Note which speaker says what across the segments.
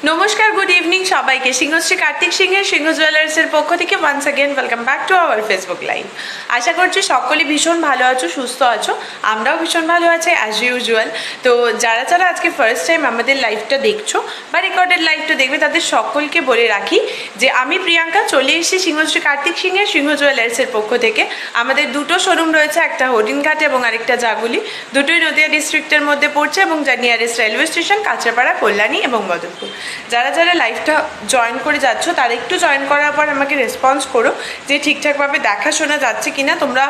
Speaker 1: নমস্কার, good evening সবাইকে। সিংহশ্রী কার্তিক সিংহের সিংহ জুয়েলার্সের পক্ষ থেকে once again welcome back to our Facebook live. আশা করছি সকলে ভীষণ ভালো আছো, সুস্থ আছো। আমরাও ভীষণ ভালো আছি অ্যাজ ইউজুয়াল। তো যারা যারা আজকে ফার্স্ট টাইম আমাদের লাইভটা দেখছো বা রেকর্ডেড লাইভটা দেখবে, তাদের সকলকে বলে রাখি যে আমি প্রিয়াঙ্কা চলে এসেছি সিংহশ্রী কার্তিক সিংহের সিংহ জুয়েলার্সের পক্ষ থেকে। আমাদের দুটো শোরুম রয়েছে, একটা হরিণঘাট এবং আরেকটা জাগুলি। দুটোই নদিয়া ডিস্ট্রিক্টের মধ্যে পড়ছে এবং যার nearest railway station Kanchrapara, Kalyani এবং বদরপুর। যারা যারা লাইভটা জয়েন করে যাচ্ছ তারা একটু জয়েন করার পর আমাকে রেসপন্স করো যে ঠিকঠাকভাবে দেখাশোনা যাচ্ছে কিনা, তোমরা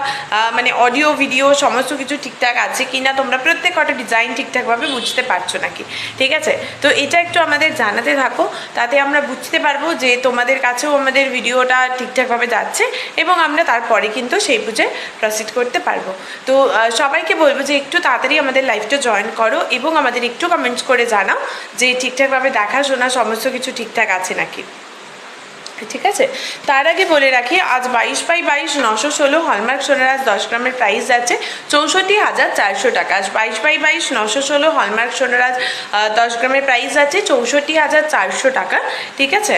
Speaker 1: মানে অডিও ভিডিও সমস্ত কিছু ঠিকঠাক আছে কিনা, তোমরা প্রত্যেক কটা ডিজাইন ঠিকঠাকভাবে বুঝতে পারছো নাকি। ঠিক আছে, তো এটা একটু আমাদের জানাতে থাকো, তাতে আমরা বুঝতে পারবো যে তোমাদের কাছেও আমাদের ভিডিওটা ঠিকঠাকভাবে যাচ্ছে এবং আমরা তারপরে কিন্তু সেই বুঝে প্রসিড করতে পারবো। তো সবাইকে বলবো যে একটু তাড়াতাড়ি আমাদের লাইভটা জয়েন করো এবং আমাদের একটু কমেন্টস করে জানাও যে ঠিকঠাকভাবে দেখাশোনা সমস্ত কিছু ঠিকঠাক আছে নাকি। ঠিক আছে, তার আগে বলে রাখি আজ 22/22 916 হলমার্ক সোনারাজ 10 গ্রামের প্রাইস যাচ্ছে 64,400 টাকা। আজ 22/22 916 হলমার্ক সোনারাজ 10 গ্রামের প্রাইস আছে 64,400 টাকা। ঠিক আছে,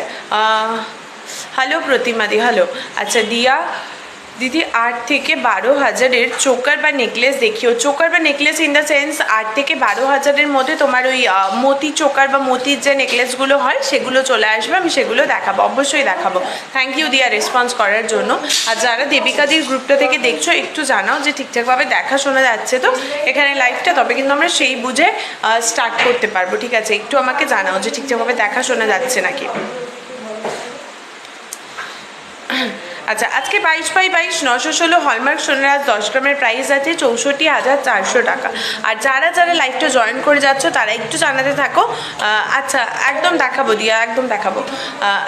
Speaker 1: হ্যালো প্রতিমাদি, হ্যালো। আচ্ছা দিয়া দিদি 8 থেকে 12,000-এর চোকার বা নেকলেস দেখিও। চোকার বা নেকলেস ইন দ্য সেন্স 8 থেকে 12,000-এর মধ্যে তোমার ওই মতি চোকার বা মতির যে নেকলেসগুলো হয় সেগুলো চলে আসবে, আমি সেগুলো দেখাবো, অবশ্যই দেখাবো। থ্যাংক ইউ দিয়া রেসপন্স করার জন্য। আর যারা দেবিকাদির গ্রুপটা থেকে দেখছো একটু জানাও যে ঠিকঠাকভাবে দেখা শোনা যাচ্ছে তো এখানে লাইভটা, তবে কিন্তু আমরা সেই বুঝে স্টার্ট করতে পারবো। ঠিক আছে, একটু আমাকে জানাও যে ঠিকঠাকভাবে দেখা শোনা যাচ্ছে নাকি। আচ্ছা, আজকে 22/22 916 হলমার্ক সোনারাজ 10 গ্রামের প্রাইস আছে 64,400 টাকা। আর যারা যারা লাইভটা জয়েন করে যাচ্ছ তারা একটু জানাতে থাকো। আচ্ছা, একদম দেখাবো দিয়া, একদম দেখাবো।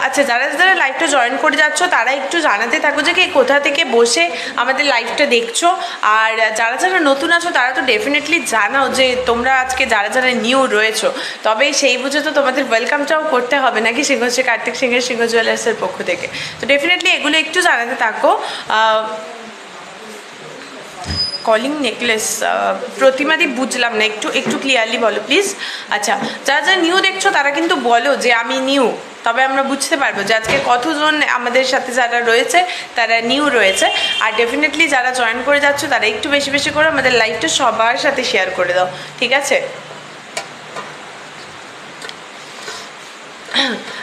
Speaker 1: আচ্ছা, যারা যারা লাইভটা জয়েন করে যাচ্ছ তারা একটু জানাতে থাকো যে কে কোথা থেকে বসে আমাদের লাইভটা দেখছো। আর যারা যারা নতুন আছো তারা তো ডেফিনেটলি জানাও যে তোমরা আজকে যারা যারা নিউ রয়েছো, তবে সেই বুঝে তো তোমাদের ওয়েলকামটাও করতে হবে নাকি সিংহশ্রী কার্তিক সিংহের সিংহ জুয়েলার্সের পক্ষ থেকে। তো ডেফিনেটলি এগুলো একটু জানাতে থাকো। কলিং নেকলেস প্রতিমাদি বুঝলাম না, একটু একটু ক্লিয়ারলি বলো প্লিজ। আচ্ছা, যারা যারা নিউ দেখছো তারা কিন্তু বলো যে আমি নিউ, তবে আমরা বুঝতে পারবো যে আজকে কতজন আমাদের সাথে যারা রয়েছে তারা নিউ রয়েছে। আর ডেফিনেটলি যারা জয়েন করে যাচ্ছ তারা একটু বেশি বেশি করে আমাদের লাইভটা সবার সাথে শেয়ার করে দাও। ঠিক আছে,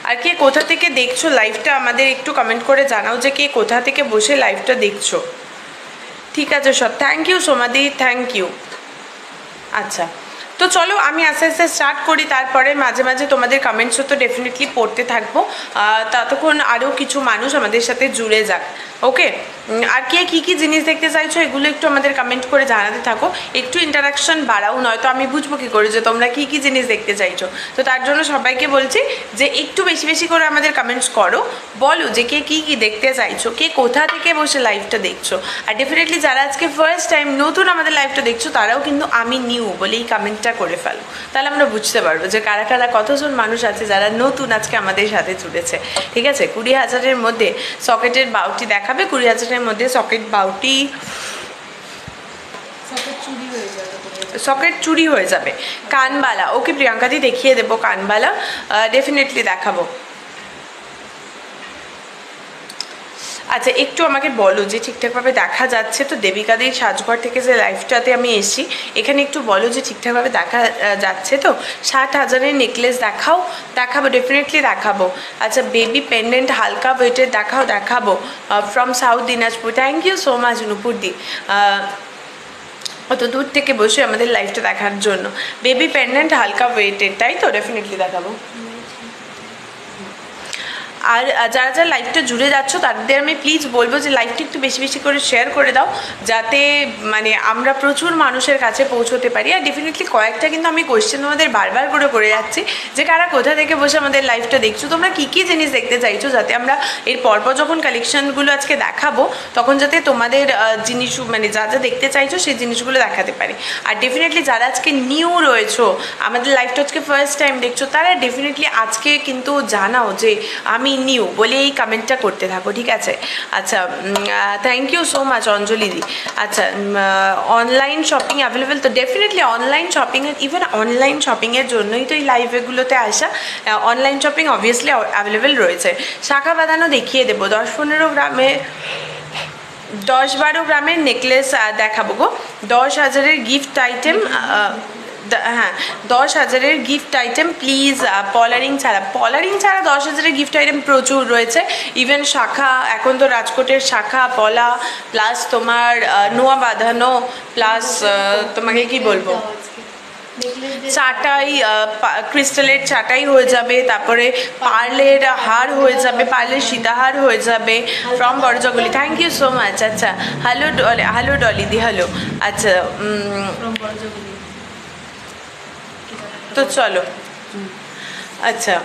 Speaker 1: আর কে কোথা থেকে দেখছো লাইভটা আমাদের একটু কমেন্ট করে জানাও যে কে কোথা থেকে বসে লাইভটা দেখছো। ঠিক আছে সব, থ্যাংক ইউ সোমাদি, থ্যাংক ইউ। আচ্ছা, তো চলো আমি আস্তে আস্তে স্টার্ট করি, তারপরে মাঝে মাঝে তোমাদের কমেন্টসও তো ডেফিনেটলি পড়তে থাকবো, ততক্ষণ আরও কিছু মানুষ আমাদের সাথে জুড়ে যাক। ওকে, আর কে কী কী জিনিস দেখতে চাইছো এগুলো একটু আমাদের কমেন্ট করে জানাতে থাকো, একটু ইন্টারাকশন বাড়াও, নয়তো আমি বুঝবো কী করে যে তোমরা কী কী জিনিস দেখতে চাইছো। তো তার জন্য সবাইকে বলছি যে একটু বেশি বেশি করে আমাদের কমেন্টস করো, বলো যে কে কী কী দেখতে চাইছো, কে কোথা থেকে বসে লাইভটা দেখছো। আর ডেফিনেটলি যারা আজকে ফার্স্ট টাইম নতুন আমাদের লাইভটা দেখছো তারাও কিন্তু আমি নিউ বলেই কমেন্টটা করে ফেলো, তাহলে আমরা বুঝতে পারবো যে কারা কারা কতজন মানুষ আছে যারা নতুন আজকে আমাদের সাথে জুড়েছে। ঠিক আছে, 20,000-এর মধ্যে সকেটের বাউটি দেখাবে, 20,000-এর মধ্যে সকেট বাউটি সকেট চুরি হয়ে যাবে। কানবালা, ওকে প্রিয়াঙ্কাদি দেখিয়ে দেবো, কানবালা ডেফিনেটলি দেখাবো। আচ্ছা, একটু আমাকে বলো যে ঠিকঠাকভাবে দেখা যাচ্ছে তো। দেবিকাদির সাজঘর থেকে যে লাইভটাতে আমি এসেছি এখানে একটু বলো যে ঠিকঠাকভাবে দেখা যাচ্ছে তো। 60,000-এর নেকলেস দেখাও, দেখাবো, ডেফিনেটলি দেখাবো। আচ্ছা, বেবি পেন্ডেন্ট হালকা ওয়েটের দেখাবো from South Dinajpur. Thank you so much নুপুরদি, অত দূর থেকে বসে আমাদের লাইভটা দেখার জন্য। বেবি পেন্ডেন্ট হালকা ওয়েটের, তাই তো, ডেফিনেটলি দেখাবো। আর যারা যারা লাইভটা জুড়ে যাচ্ছ তাদের আমি প্লিজ বলবো যে লাইভটা একটু বেশি বেশি করে শেয়ার করে দাও, যাতে মানে আমরা প্রচুর মানুষের কাছে পৌঁছতে পারি। আর ডেফিনেটলি কয়েকটা কিন্তু আমি কোয়েশ্চেন তোমাদের বারবার করে যাচ্ছি যে কারা কোথা থেকে বসে আমাদের লাইভটা দেখছো, তোমরা কী কী জিনিস দেখতে চাইছো, যাতে আমরা এর পরপর যখন কালেকশানগুলো আজকে দেখাবো তখন যাতে তোমাদের জিনিস মানে যা যা দেখতে চাইছো সেই জিনিসগুলো দেখাতে পারি। আর ডেফিনেটলি যারা আজকে নিউ রয়েছো আমাদের লাইভটা আজকে ফার্স্ট টাইম দেখছো তারা ডেফিনেটলি আজকে কিন্তু জানাও যে আমি নিউ বলে এই কমেন্টটা করতে থাকো, ঠিক আছে? আচ্ছা, থ্যাংক ইউ সো মাচ অঞ্জলিদি। আচ্ছা, অনলাইন শপিং অ্যাভেলেবেল, তো ডেফিনেটলি অনলাইন শপিংয়ের, ইভেন অনলাইন শপিংয়ের জন্যই তো এই লাইভগুলোতে আসা। অনলাইন শপিং অবভিয়াসলি অ্যাভেলেবেল রয়েছে। শাখা বাঁধানো দেখিয়ে দেবো, 10-15 গ্রামে 10-12 গ্রামের নেকলেস দেখাবো গো। 10,000-এর গিফট আইটেম, হ্যাঁ 10,000-এর গিফট আইটেম প্লিজ। পলারিং ছাড়া 10,000-এর গিফট আইটেম প্রচুর রয়েছে। ইভেন শাখা, এখন তো রাজকোটের শাখা পলা প্লাস তোমার নোয়া বাঁধানো প্লাস তোমাকে কি বলবো, চাটাই, ক্রিস্টালের চাটাই হয়ে যাবে, তারপরে পার্লের হার হয়ে যাবে, পার্লের সীতাহার হয়ে যাবে from Barajagli. Thank you so much. আচ্ছা, হ্যালো ডলিদি, হ্যালো। আচ্ছা, তো চলো। আচ্ছা,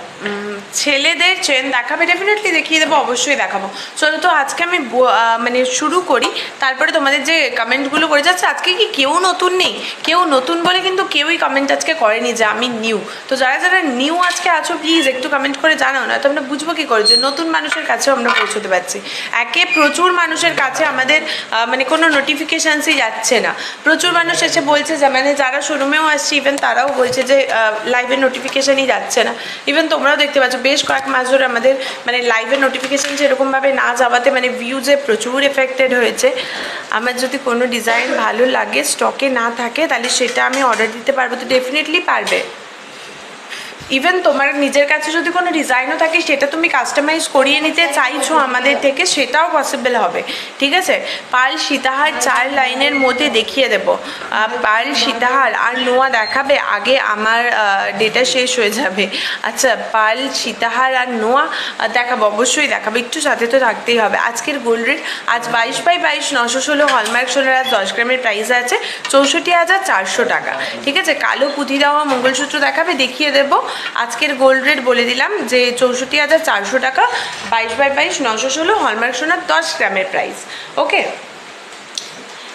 Speaker 1: ছেলেদের চেন দেখাবে, ডেফিনেটলি দেখিয়ে দেবো, অবশ্যই দেখাবো। চলো তো আজকে আমি মানে শুরু করি, তারপরে তোমাদের যে কমেন্টগুলো করে যাচ্ছে। আজকে কি কেউ নতুন নেই? কেউ নতুন বলে কিন্তু কেউই কমেন্ট আজকে করেনি যে আমি নিউ। তো যারা যারা নিউ আজকে আছো প্লিজ একটু কমেন্ট করে জানাও, না তো আমরা বুঝবো কী করে যে নতুন মানুষের কাছেও আমরা পৌঁছতে পারছি। একে প্রচুর মানুষের কাছে আমাদের মানে কোনো নোটিফিকেশানসই যাচ্ছে না। প্রচুর মানুষ এসে বলছে যে, মানে যারা শোরুমেও আসছে ইভেন তারাও বলছে যে লাইভের নোটিফিকেশানই যাচ্ছে না। ইভেন তোমরাও দেখতে পাচ্ছ বেশ কয়েক মাস ধরে আমাদের মানে লাইভের নোটিফিকেশান সেরকমভাবে না যাওয়াতে মানে ভিউজে প্রচুর এফেক্টেড হয়েছে। আমার যদি কোনো ডিজাইন ভালো লাগে, স্টকে না থাকে, তাহলে সেটা আমি অর্ডার দিতে পারবো, তো ডেফিনেটলি পারবে। ইভেন তোমার নিজের কাছে যদি কোনো ডিজাইনও থাকে, সেটা তুমি কাস্টমাইজ করিয়ে নিতে চাইছো আমাদের থেকে, সেটাও পসিবল হবে, ঠিক আছে? পার্ল সীতাহার 4 লাইনের মধ্যে দেখিয়ে দেবো। পার্ল সীতাহার আর নোয়া দেখাবে, আগে আমার ডেটা শেষ হয়ে যাবে। আচ্ছা, পার্ল সীতাহার আর নোয়া দেখাবো, অবশ্যই দেখাবো, একটু সাথে তো থাকতেই হবে। আজকের গোল্ড রেট আজ 22/22 916 হলমার্ক সোনার আজ 10 গ্রামের প্রাইস আছে 64,400 টাকা, ঠিক আছে? কালো পুঁথি দেওয়া মঙ্গলসূত্র দেখাবে, দেখিয়ে দেবো। আজকের গোল্ড রেট বলে দিলাম যে 64,400 টাকা, 22/22 916 হলমার্ক সোনার 10 গ্রামের প্রাইস। ওকে,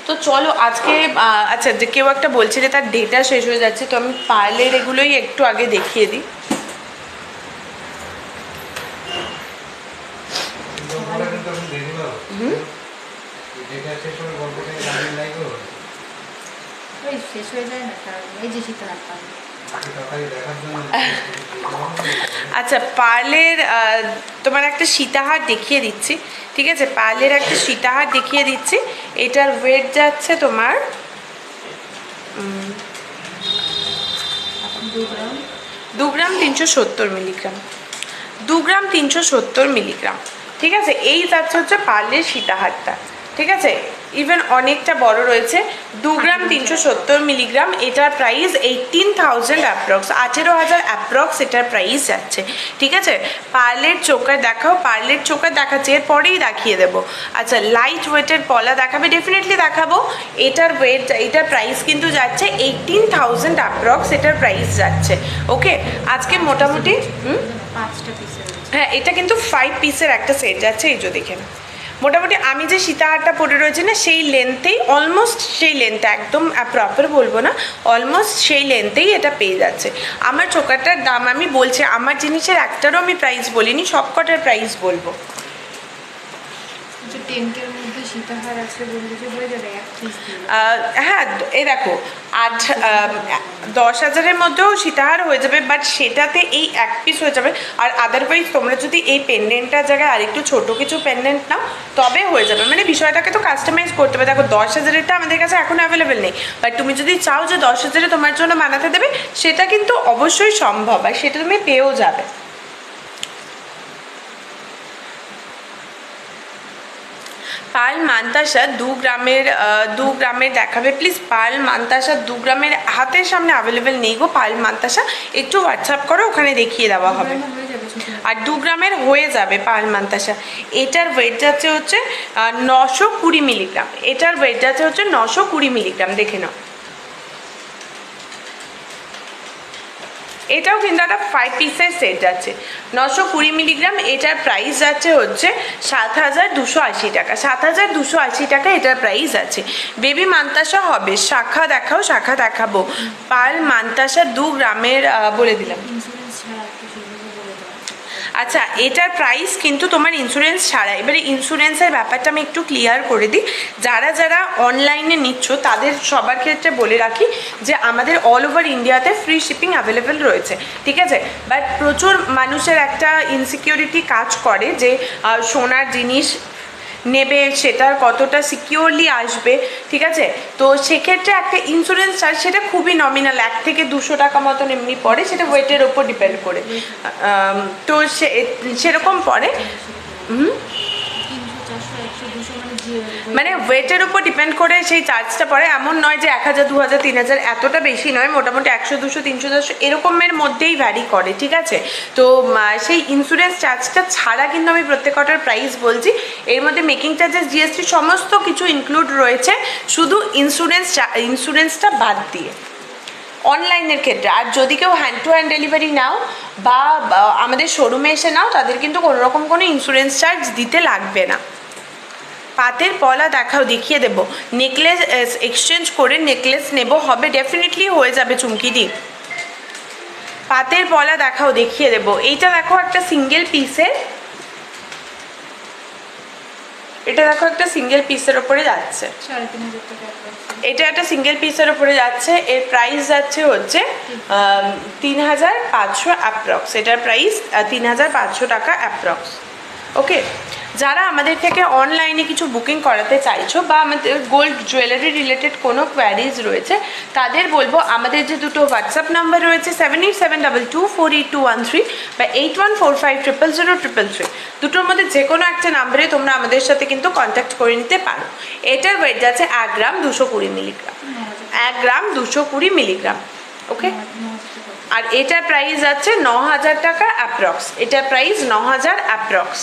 Speaker 1: তো চলো আজকে আচ্ছা, যে কেউ একটা বলছে যে তার ডেটা শেষ হয়ে যাচ্ছে, তো আমি পার্লের এগুলোই একটু আগে দেখিয়ে দিই।
Speaker 2: শেষ হয়ে যায় না, এই যে সীতাহার।
Speaker 1: আচ্ছা, পার্লের তোমার একটা সীতাহার দেখিয়ে দিচ্ছি, ঠিক আছে? পার্লের একটা সীতাহার দেখিয়ে দিচ্ছি। এটার ওয়েট যাচ্ছে তোমার 2 গ্রাম 370 মিলিগ্রাম, 2 গ্রাম 370 মিলিগ্রাম, ঠিক আছে? এই যাচ্ছে হচ্ছে পার্লের সীতাহারটা, ঠিক আছে? ইভেন অনেকটা বড় রয়েছে, 2 গ্রাম 370 মিলিগ্রাম। এটার প্রাইস 18,000 অ্যাপ্রক্স, 18,000 অ্যাপ্রক্স এটার প্রাইস যাচ্ছে, ঠিক আছে? পার্লের চোকার দেখাও, পার্লের চোকার দেখাচ্ছে, এর পরেই দেখিয়ে দেবো। আচ্ছা, লাইট ওয়েটের পলা দেখাবে, ডেফিনেটলি দেখাবো। এটার ওয়েট, এটার প্রাইস কিন্তু যাচ্ছে 18,000 অ্যাপ্রক্স এটার প্রাইস যাচ্ছে। ওকে, আজকে মোটামুটি
Speaker 2: 5টা পিসের,
Speaker 1: হ্যাঁ এটা কিন্তু 5 পিসের একটা সেট যাচ্ছে। এই যে দেখে না, মোটামুটি আমি যে সীতাহারটা পরে রয়েছে না, সেই লেন্থেই, অলমোস্ট সেই লেন্থে, একদম প্রপার বলবো না, অলমোস্ট সেই লেন্থেই এটা পেয়ে যাচ্ছে। আমার চোকারটার দাম আমি বলছি, আমার জিনিসের একটারও আমি প্রাইস বলিনি, সব কটার প্রাইস বলবো।
Speaker 2: 10-এর মধ্যে সীতাহার আছে বললে যে হয়ে যাবে এক পিস।
Speaker 1: হ্যাঁ, এই দেখো 10,000-এর মধ্যেও সীতাহার হয়ে যাবে, বাট সেটাতে এই এক পিস হয়ে যাবে। আর আদারওয়াইজ তোমরা যদি এই পেন্ডেন্টটার জায়গায় আরেকটু ছোটো কিছু পেন্ডেন্ট নাও, তবে হয়ে যাবে। মানে বিষয়টাকে তো কাস্টমাইজ করতে হবে। দেখো 10,000-এরটা আমাদের কাছে এখন অ্যাভেলেবেল নেই, বাট তুমি যদি চাও যে 10,000-এ তোমার জন্য বানাতে দেবে, সেটা কিন্তু অবশ্যই সম্ভব, আর সেটা তুমি পেয়েও যাবে। পার্ল মান্তাসা 2 গ্রামের দেখাবে প্লিজ। পার্ল মান্তাসা 2 গ্রামের হাতের সামনে অ্যাভেলেবেল নেই গো। পার্ল মান্তাসা একটু হোয়াটসঅ্যাপ করো, ওখানে দেখিয়ে দেওয়া হবে। আর 2 গ্রামের হয়ে যাবে পার্ল মান্তাসা। এটার ওয়েট যাচ্ছে হচ্ছে 920 মিলিগ্রাম, এটার ওয়েট যাচ্ছে হচ্ছে 920 মিলিগ্রাম, দেখে নাও। এটাও কিন্তু একটা 5 পিসের সেট যাচ্ছে, 920 মিলিগ্রাম। এটার প্রাইস যাচ্ছে হচ্ছে 7,280 টাকা, 7,280 টাকা এটার প্রাইস আছে। বেবি মান্তাসা হবে, শাখা দেখাও, শাখা দেখাবো। পার্ল মান্তাসা 2 গ্রামের বলে দিলাম। আচ্ছা, এটার প্রাইস কিন্তু তোমার ইন্স্যুরেন্স ছাড়া। এবারে ইন্স্যুরেন্সের ব্যাপারটা আমি একটু ক্লিয়ার করে দিই। যারা যারা অনলাইনে নিচ্ছ তাদের সবার ক্ষেত্রে বলে রাখি যে আমাদের অল ওভার ইন্ডিয়াতে ফ্রি শিপিং অ্যাভেলেবেল রয়েছে, ঠিক আছে। বাট প্রচুর মানুষের একটা ইনসিকিউরিটি কাজ করে যে সোনার জিনিস নেবে সেটার কতটা সিকিউরলি আসবে, ঠিক আছে। তো সেক্ষেত্রে একটা ইন্স্যুরেন্স চার্জ সেটা খুবই নমিনাল, 1 থেকে 200 টাকা মতন এমনি পড়ে, সেটা ওয়েটের ওপর ডিপেন্ড করে। তো সেরকম পড়ে। মানে ওয়েটের উপর ডিপেন্ড করে সেই চার্জটা পড়ে। এমন নয় যে 1000, 2000, 3000 এতটা বেশি নয়, মোটামুটি 100, 200, 300, 400 এরকমের মধ্যেই ভ্যারি করে, ঠিক আছে। তো সেই ইন্স্যুরেন্স চার্জটা ছাড়া কিন্তু আমি প্রত্যেকটার প্রাইস বলছি। এর মধ্যে মেকিং চার্জেস, জিএসটি সমস্ত কিছু ইনক্লুড রয়েছে, শুধু ইন্স্যুরেন্সটা বাদ দিয়ে অনলাইনের ক্ষেত্রে। আর যদি কেউ হ্যান্ড টু হ্যান্ড ডেলিভারি নাও বা আমাদের শোরুমে এসে নাও, তাদের কিন্তু কোনোরকম কোনো ইন্স্যুরেন্স চার্জ দিতে লাগবে না। পাতের পলা দেখিয়ে দেবো। নেকলেস এক্সচেঞ্জ করে নেকলেস নেব, হবে, ডেফিনেটলি হয়ে যাবে চুমকিদি। পাতের পলা দেখিয়ে দেবো। এইটা দেখো একটা সিঙ্গেল পিসের, এটা দেখো একটা সিঙ্গেল পিসের ওপরে যাচ্ছে,
Speaker 2: 3500 টাকা।
Speaker 1: এটা একটা সিঙ্গেল পিসের ওপরে যাচ্ছে। এর প্রাইস যাচ্ছে হচ্ছে 3500 অ্যাপ্রক্স। এটার প্রাইস 3500 টাকা অ্যাপ্রক্স। ওকে, যারা আমাদের থেকে অনলাইনে কিছু বুকিং করাতে চাইছো বা আমাদের গোল্ড জুয়েলারি রিলেটেড কোনো কোয়ারিজ রয়েছে, তাদের বলবো আমাদের যে দুটো হোয়াটসঅ্যাপ নাম্বার রয়েছে 7872248213 বা 8145000033, দুটোর মধ্যে যে কোনো একটা নাম্বারে তোমরা আমাদের সাথে কিন্তু কন্ট্যাক্ট করে নিতে পারো। এটার ওয়েট যাচ্ছে 1 গ্রাম 220 মিলিগ্রাম, 1 গ্রাম 220 মিলিগ্রাম। ওকে, আর এটার প্রাইস যাচ্ছে 9000 টাকা অ্যাপ্রক্স। এটার প্রাইস 9000 অ্যাপ্রক্স।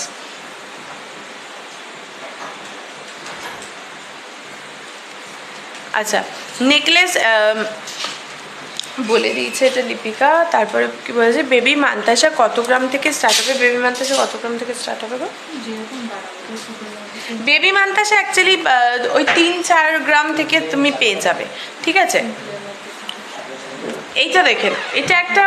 Speaker 1: আচ্ছা, নেকলেস বলে দিয়েছে এটা দীপিকা। তারপরে কি বলেছে, বেবি মান্তাসা কত গ্রাম থেকে স্টার্ট হবে? বেবি মান্তাসা কত গ্রাম থেকে স্টার্ট হবে গো? বেবি মান্তাসা অ্যাকচুয়ালি ওই 3-4 গ্রাম থেকে তুমি পেয়ে যাবে, ঠিক আছে। এইটা দেখেন, এটা একটা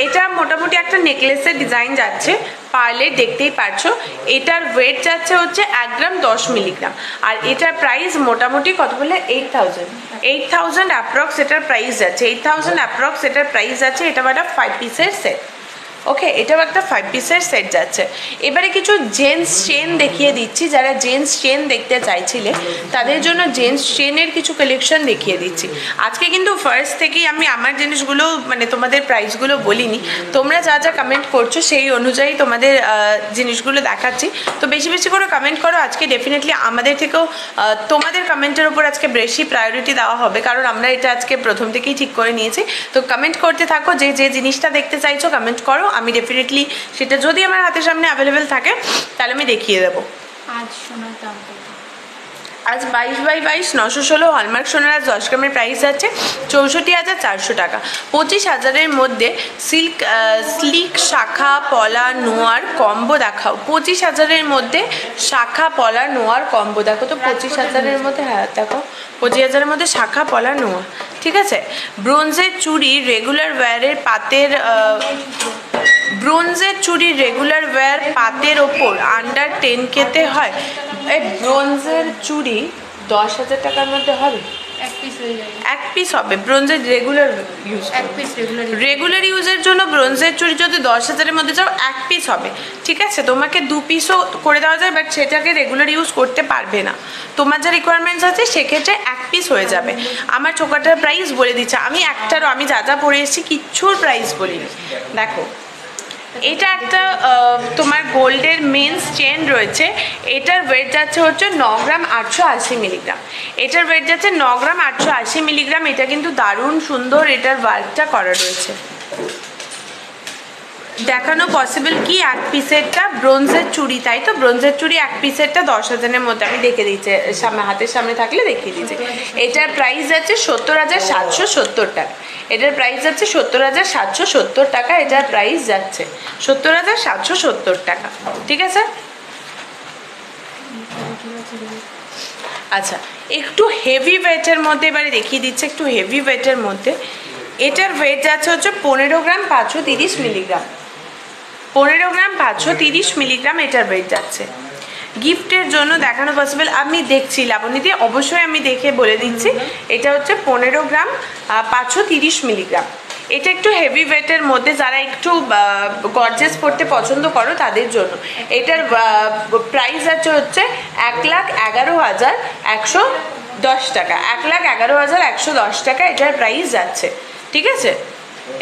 Speaker 1: এটা মোটামুটি একটা নেকলেসের ডিজাইন যাচ্ছে, পার্লে দেখতেই পারছো। এটার ওয়েট যাচ্ছে হচ্ছে 1 গ্রাম 10 মিলিগ্রাম। আর এটার প্রাইস মোটামুটি কত বলে 8000 অ্যাপ্রক্স এটার প্রাইস যাচ্ছে। 8000 অ্যাপ্রক্স এটার প্রাইস যাচ্ছে। এটা একটা 5 পিসের সেট। ওকে, এটাও একটা 5 পিসের সেট যাচ্ছে। এবারে কিছু জেন্টস চেন দেখিয়ে দিচ্ছি। যারা জেন্টস চেন দেখতে চাইছিলে তাদের জন্য জেন্টস চেনের কিছু কালেকশন দেখিয়ে দিচ্ছি আজকে। কিন্তু ফার্স্ট থেকেই আমি আমার জিনিসগুলো মানে তোমাদের প্রাইসগুলো বলিনি, তোমরা যা যা কমেন্ট করছো সেই অনুযায়ী তোমাদের জিনিসগুলো দেখাচ্ছি। তো বেশি বেশি করে কমেন্ট করো আজকে, ডেফিনেটলি আমাদের থেকেও তোমাদের কমেন্টের উপর আজকে বেশি প্রায়োরিটি দেওয়া হবে, কারণ আমরা এটা আজকে প্রথম থেকেই ঠিক করে নিয়েছি। তো কমেন্ট করতে থাকো, যে যে জিনিসটা দেখতে চাইছো কমেন্ট করো, আমি ডেফিনেটলি সেটা যদি আমার হাতের সামনে অ্যাভেলেবেল থাকে তাহলে আমি দেখিয়ে দেবো।
Speaker 2: আজ সোনার দাম কত?
Speaker 1: আজ 22/22 916 হলমার্ক সোনার আজ 10 গ্রামের প্রাইস আছে 64,400 টাকা। 25,000-এর মধ্যে স্লিক শাখা পলা নোয়ার কম্বো দেখাও। 25,000-এর মধ্যে শাখা পলা নোয়ার কম্বো দেখো তো। 25,000-এর মধ্যে, হ্যাঁ দেখো 25,000-এর মধ্যে শাখা পলা নোয়া, ঠিক আছে। ব্রোঞ্জের চুড়ি রেগুলার ওয়্যারের পাতের ব্রোঞ্জের চুড়ি রেগুলার ওয়্যার পাতের ওপর আন্ডার 10K-তে হয়। এই ব্রোঞ্জের চুড়ি 10,000 টাকার মধ্যে হবে? এক পিস হবে ব্রোঞ্জের রেগুলার ইউজ। রেগুলার ইউজের জন্য ব্রোঞ্জের চুড়ি যদি 10,000-এর মধ্যে যাও 1 পিস হবে, ঠিক আছে। তোমাকে 2 পিসও করে দেওয়া যায়, বাট সেটাকে রেগুলার ইউজ করতে পারবে না। তোমার যা রিকোয়ারমেন্টস আছে সেক্ষেত্রে 1 পিস হয়ে যাবে। আমার চোকাটার প্রাইস বলে দিচ্ছে, আমি একটারও আমি যা যা পরে এসেছি কিচ্ছুর প্রাইস বলিনি। দেখো, এটা একটা তোমার গোল্ডের মেন্স চেন রয়েছে। এটার ওয়েট যাচ্ছে হচ্ছে 9 গ্রাম 880 মিলিগ্রাম। এটার ওয়েট যাচ্ছে 9 গ্রাম 880 মিলিগ্রাম। এটা কিন্তু দারুণ সুন্দর, এটার ওয়ার্কটা করা রয়েছে। দেখানো পসিবল কি 1 পিসেরটা ব্রোঞ্জের চুড়ি, তাই তো? ব্রোঞ্জের চুড়ি 1 পিসেরটা 10,000-এর মধ্যে আমি দেখে দিচ্ছি, সামনে হাতের সামনে থাকলে দেখিয়ে দিচ্ছি। এটার প্রাইস যাচ্ছে 70,770 টাকা। এটার প্রাইস যাচ্ছে 70,770 টাকা। এটার প্রাইস যাচ্ছে 70,770 টাকা, ঠিক আছে। আচ্ছা, একটু হেভি ওয়েটের মধ্যে এবারে দেখিয়ে দিচ্ছে, একটু হেভি ওয়েটের মধ্যে। এটার ওয়েট যাচ্ছে হচ্ছে 15 গ্রাম 530 মিলিগ্রাম। 15 গ্রাম 530 মিলিগ্রাম এটার ওয়েট যাচ্ছে। গিফটের জন্য দেখানো পসিবল, আমি দেখছি লাবণীদি, অবশ্যই আমি দেখে বলে দিচ্ছি। এটা হচ্ছে 15 গ্রাম 530 মিলিগ্রাম। এটা একটু হেভি ওয়েটের মধ্যে, যারা একটু গর্জেস পড়তে পছন্দ করো তাদের জন্য। এটার প্রাইস আছে হচ্ছে 1,11,110 টাকা। 1,11,110 টাকা এটার প্রাইস যাচ্ছে, ঠিক আছে?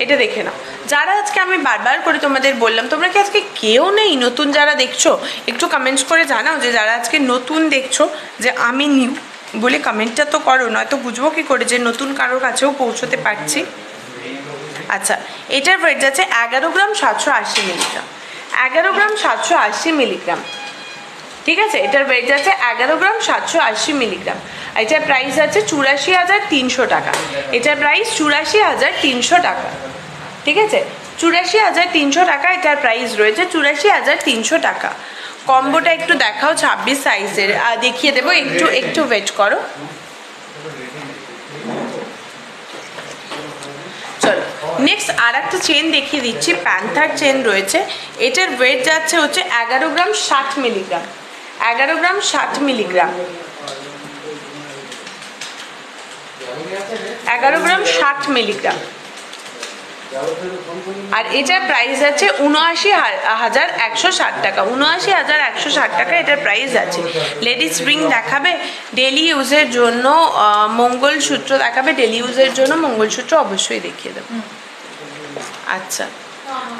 Speaker 1: এটা দেখে নাও। যারা আজকে আমি বারবার করে তোমাদের বললাম, তোমরা কি আজকে কেউ নেই নতুন যারা দেখছো? একটু কমেন্টস করে জানাও যে যারা আজকে নতুন দেখছো, যে আমি নিউ বলে কমেন্টটা তো করো, নয়তো বুঝবো কি করে যে নতুন কারোর কাছেও পৌঁছতে পারছি। আচ্ছা, এটার ওয়েট যাচ্ছে 11 গ্রাম 780 মিলিগ্রাম। 11 গ্রাম 780 মিলিগ্রাম, ঠিক আছে? এটার ওয়েট যাচ্ছে 11 গ্রাম 780 মিলিগ্রাম। এটার প্রাইস আছে 84,300 টাকা। এটার প্রাইস 84,300 টাকা, ঠিক আছে? 84,300 টাকা এটার প্রাইস রয়েছে, 84,300 টাকা। কম্বোটা একটু দেখাও 26 সাইজের, দেখিয়ে দেবো, একটু ওয়েট করো। চলো নেক্সট আর একটা চেন দেখিয়ে দিচ্ছি, প্যান্থার চেন রয়েছে। এটার ওয়েট যাচ্ছে হচ্ছে 11 গ্রাম 60 মিলিগ্রাম। 11 গ্রাম 60 মিলিগ্রাম, 11 গ্রাম 60 মিলিগ্রাম। আর এটার প্রাইস আছে 79,160 টাকা। 79,160 টাকা এটার প্রাইস আছে। লেডিস রিং দেখাবে, ডেলি ইউজের জন্য মঙ্গলসূত্র দেখাবে, ডেলি ইউজের জন্য মঙ্গলসূত্র অবশ্যই দেখিয়ে দেবো। আচ্ছা,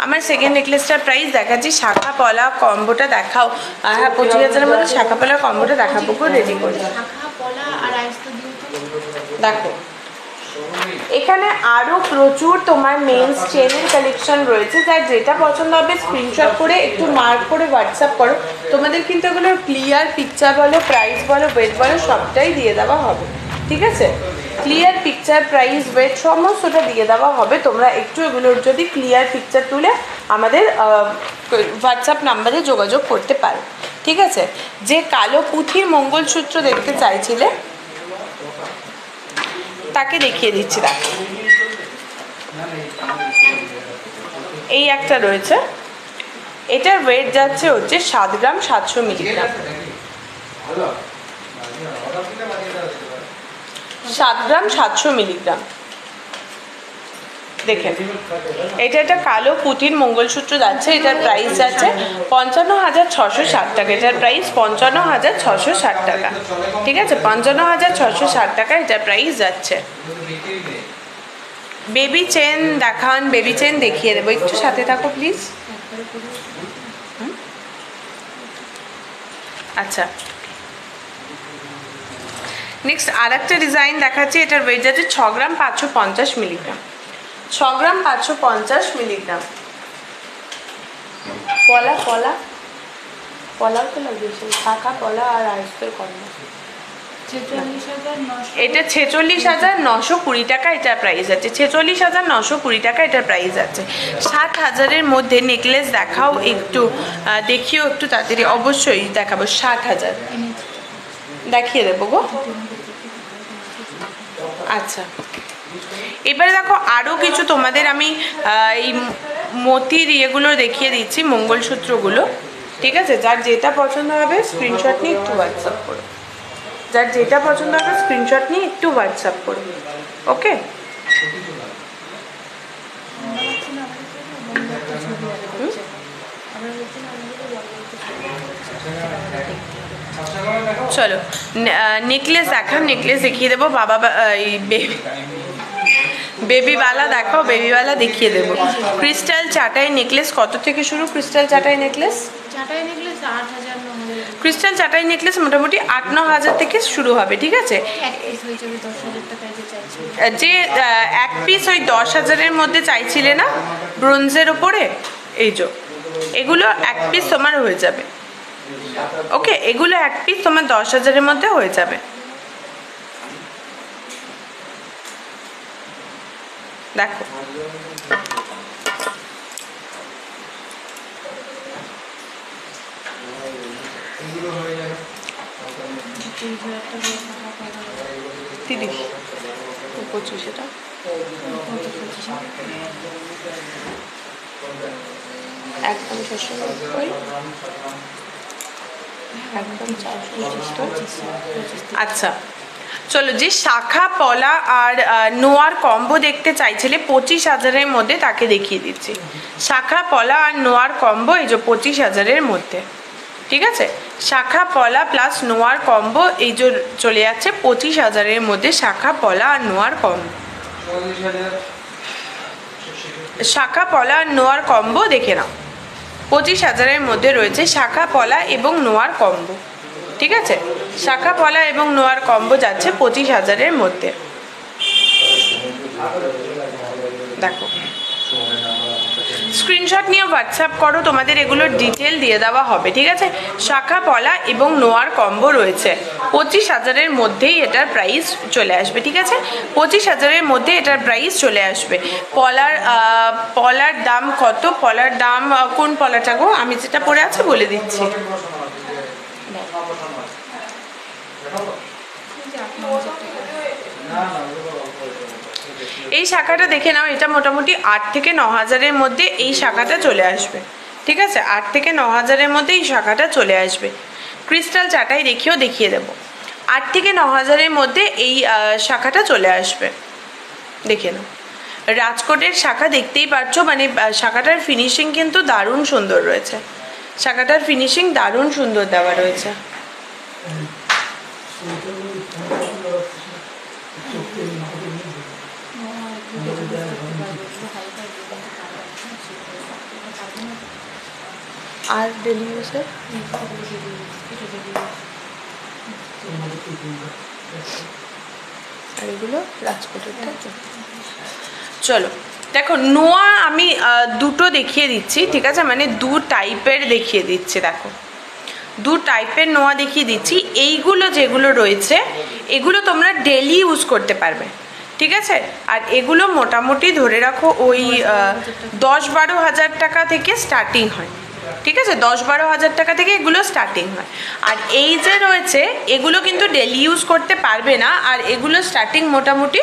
Speaker 1: আমার সেকেন্ড নেকলেসটার প্রাইস দেখাচ্ছি। শাখা পলা কম্বোটা দেখাও। হ্যাঁ, 25,000-এর মধ্যে শাখা পলার কম্বোটা দেখাবো, রেডি করে দেখো। এখানে আরও প্রচুর তোমার মেন্স চেনের কালেকশন রয়েছে, যার যেটা পছন্দ হবে স্ক্রিনশট করে একটু মার্ক করে হোয়াটসঅ্যাপ করো। তোমাদের কিন্তু এগুলোর ক্লিয়ার পিকচার বলো, প্রাইস বলো, ওয়েট বলো, সবটাই দিয়ে দেওয়া হবে, ঠিক আছে? ক্লিয়ার পিকচার, প্রাইস, ওয়েট সমস্তটা দিয়ে দেওয়া হবে। তোমরা একটু এগুলোর যদি ক্লিয়ার পিকচার তুলে আমাদের হোয়াটসঅ্যাপ নাম্বারে যোগাযোগ করতে পারো, ঠিক আছে? যে কালো পুঁথির মঙ্গলসূত্র দেখতে চাইছিলে তাকে দেখিয়ে দিচ্ছি। দেখো, এই একটা রয়েছে, এটার ওয়েট যাচ্ছে হচ্ছে 7 গ্রাম 700 মিলিগ্রাম। 7 গ্রাম 700 মিলিগ্রাম। দেখেন, এটা একটা কালো পুঁতির মঙ্গলসূত্র যাচ্ছে। এটার প্রাইস যাচ্ছে 55,660 টাকা। এটার প্রাইস 55,660 টাকা, ঠিক আছে? 55,660 টাকা এটার প্রাইস যাচ্ছে। বেবি চেন দেখান, বেবি চেন দেখিয়ে দেবো, একটু সাথে থাকো প্লিজ। আচ্ছা, নেক্সট আর একটা ডিজাইন দেখাচ্ছি। এটার ওয়েট যাচ্ছে 6 গ্রাম 550 মিলিগ্রাম। 6 গ্রাম 550 মিলিগ্রাম। পলা পলা পলাও তো লাগিয়েছে, শাখা পলা আর আয়স্তের কর্ম। এটা 46,920 টাকা এটার প্রাইস আছে। 46,920 টাকা এটার প্রাইস আছে। 60,000-এর মধ্যে নেকলেস দেখাও, একটু দেখিও একটু তাড়াতাড়ি। অবশ্যই দেখাবো, 60,000 দেখিয়ে দেবো গো। আচ্ছা, এবারে দেখো আরও কিছু তোমাদের আমি এই মতির ইয়েগুলো দেখিয়ে দিচ্ছি, মঙ্গলসূত্রগুলো, ঠিক আছে? যার যেটা পছন্দ হবে স্ক্রিনশট নিয়ে একটু হোয়াটসঅ্যাপ করো। যার যেটা পছন্দ হবে স্ক্রিনশট নিয়ে একটু হোয়াটসঅ্যাপ করো, ওকে? চলো নেকলেস দেখান, নেকলেস দেখিয়ে দেবো। বাবা এই বেবিওয়ালা দেখাও, বেবিওয়ালা দেখিয়ে দেবো। ক্রিস্টাল চাটাই নেকলেস কত থেকে শুরু? ক্রিস্টাল চাটাই নেকলেস, ক্রিস্টাল চাটাই নেকলেস মোটামুটি 8-9 হাজার থেকে শুরু হবে, ঠিক আছে? যে এক পিস ওই 10,000-এর মধ্যে চাইছিলে না ব্রোঞ্জের ওপরে, এই যে এগুলো এক পিস তোমার হয়ে যাবে, ওকে? এগুলো এক পিস তোমার 10,000-এর মধ্যে হয়ে যাবে। দেখো, তিরিশ 25 এটা একদম 690, একদম 425। আচ্ছা চলো, যে শাখা পলা আর নোয়ার কম্বো দেখতে চাইছিলে 25,000-এর মধ্যে, তাকে দেখিয়ে দিচ্ছি। শাখা পলা আর নোয়ার কম্বো এই যে 25,000-এর মধ্যে, ঠিক আছে। শাখা পলা প্লাস নোয়ার কম্বো এই যে চলে যাচ্ছে 25,000-এর মধ্যে। শাখা পলা আর নোয়ার কম্বো, শাখা পলা আর নোয়ার কম্বো দেখে নাও, 25,000-এর মধ্যে রয়েছে শাখা পলা এবং নোয়ার কম্বো, ঠিক আছে। শাখা পলা এবং নোয়ার কম্বো যাচ্ছে 25,000-এর মধ্যে। দেখো, স্ক্রিনশট নিয়ে হোয়াটসঅ্যাপ করো, তোমাদের এগুলোর ডিটেল দিয়ে দেওয়া হবে, ঠিক আছে। শাখা পলা এবং নোয়ার কম্বো রয়েছে 25,000-এর মধ্যেই এটার প্রাইস চলে আসবে, ঠিক আছে। 25,000-এর মধ্যে এটার প্রাইস চলে আসবে। পলার দাম কত? পলার দাম কোন পলাটা গো? আমি যেটা পরে আছে বলে দিচ্ছি। এই শাখাটা দেখে নাও, এটা মোটামুটি 8 থেকে 9,000-এর মধ্যে এই শাখাটা চলে আসবে, ঠিক আছে। 8 থেকে 9,000-এর মধ্যে এই শাখাটা চলে আসবে। ক্রিস্টাল চাটাই দেখিয়ে দেবো। 8 থেকে 9,000-এর মধ্যে এই শাখাটা চলে আসবে, দেখে নাও। রাজকোটের শাখা দেখতেই পাচ্ছ, মানে শাখাটার ফিনিশিং কিন্তু দারুণ সুন্দর রয়েছে। শাখাটার ফিনিশিং দারুণ সুন্দর দেওয়া রয়েছে। আর ডেলি ইউজের আর এগুলো রাজকোটের। চলো দেখো, নোয়া আমি দুটো দেখিয়ে দিচ্ছি, ঠিক আছে, মানে দু টাইপের দেখিয়ে দিচ্ছি। দেখো, দু টাইপের নোয়া দেখিয়ে দিচ্ছি। এইগুলো যেগুলো রয়েছে এগুলো তোমরা ডেলি ইউজ করতে পারবে, ঠিক আছে। আর এগুলো মোটামুটি ধরে রাখো ওই 10-12 হাজার টাকা থেকে স্টার্টিং হয়, ঠিক আছে। 10-12 হাজার টাকা থেকে এগুলো স্টার্টিং হয়। আর এই যে রয়েছে এগুলো কিন্তু ডেলি ইউজ করতে পারবে না। আর এগুলো স্টার্টিং মোটামুটি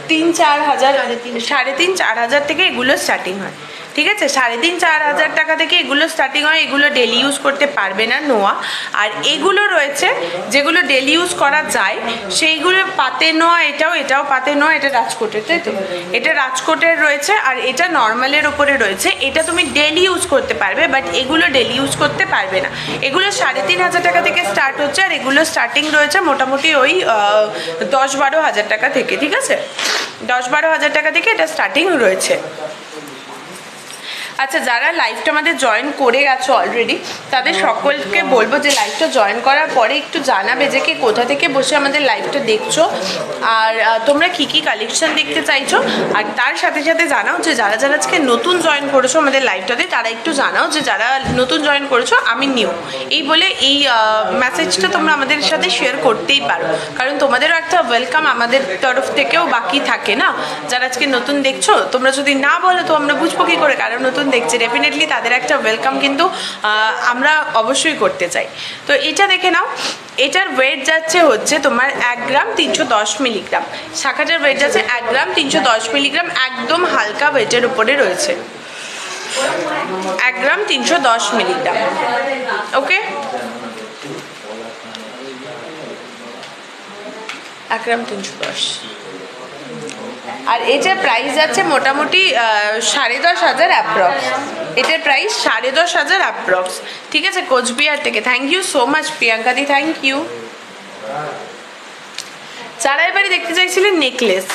Speaker 1: 3-4 হাজার, 3.5-4 হাজার থেকে এগুলো স্টার্টিং হয়, ঠিক আছে। 3.5-4 হাজার টাকা থেকে এগুলো স্টার্টিং হয়। এগুলো ডেলি ইউজ করতে পারবে না নোয়া। আর এগুলো রয়েছে যেগুলো ডেলি ইউজ করা যায়, সেইগুলো পাতে নোয়া। এটাও পাতে নোয়া। এটা রাজকোটের, তাই তো? এটা রাজকোটের রয়েছে। আর এটা নর্মালের ওপরে রয়েছে। এটা তুমি ডেলি ইউজ করতে পারবে, বাট এগুলো ডেলি ইউজ করতে পারবে না। এগুলো 3.5 টাকা থেকে স্টার্ট হচ্ছে। আর এগুলো স্টার্টিং রয়েছে মোটামুটি ওই 10-12 হাজার টাকা থেকে, ঠিক আছে। 10-12 হাজার টাকা থেকে এটা স্টার্টিং রয়েছে। আচ্ছা, যারা লাইভটা আমাদের জয়েন করে গেছো অলরেডি, তাদের সকলকে বলবো যে লাইভটা জয়েন করার পরে একটু জানাবে যে কে কোথা থেকে বসে আমাদের লাইভটা দেখছো, আর তোমরা কি কি কালেকশন দেখতে চাইছো। আর তার সাথে সাথে জানাও যে যারা যারা আজকে নতুন জয়েন করেছো আমাদের লাইভটাতে, তারা একটু জানাও যে যারা নতুন জয়েন করেছো আমি নিউ, এই বলে এই মেসেজটা তোমরা আমাদের সাথে শেয়ার করতেই পারো। কারণ তোমাদেরও একটা ওয়েলকাম আমাদের তরফ থেকেও বাকি থাকে না। যারা আজকে নতুন দেখছো, তোমরা যদি না বলো তো আমরা বুঝবো কী করে কারণ নতুন দেখছে। ডেফিনেটলি তাদের একটা ওয়েলকাম কিন্তু আমরা অবশ্যই করতে চাই। তো এটা দেখে নাও, এটার ওয়েট যাচ্ছে হচ্ছে তোমার 1 গ্রাম 310 মিলিগ্রাম। শাখাটার ওয়েট যাচ্ছে 1 গ্রাম 310 মিলিগ্রাম। একদম হালকা ওয়েটের উপরে রয়েছে, 1 গ্রাম 310 মিলিগ্রাম। ওকে, 1 গ্রাম 310। আর এটার প্রাইস যাচ্ছে মোটামুটি 10,500 অ্যাপ্রক্স। এটার প্রাইস 10,500 অ্যাপ্রক্স, ঠিক আছে, কোচবিহার থেকে। থ্যাংক ইউ সো মাচ প্রিয়াঙ্কাদি, থ্যাংক ইউ। যারা এবারে দেখতে চাইছিলেন নেকলেস,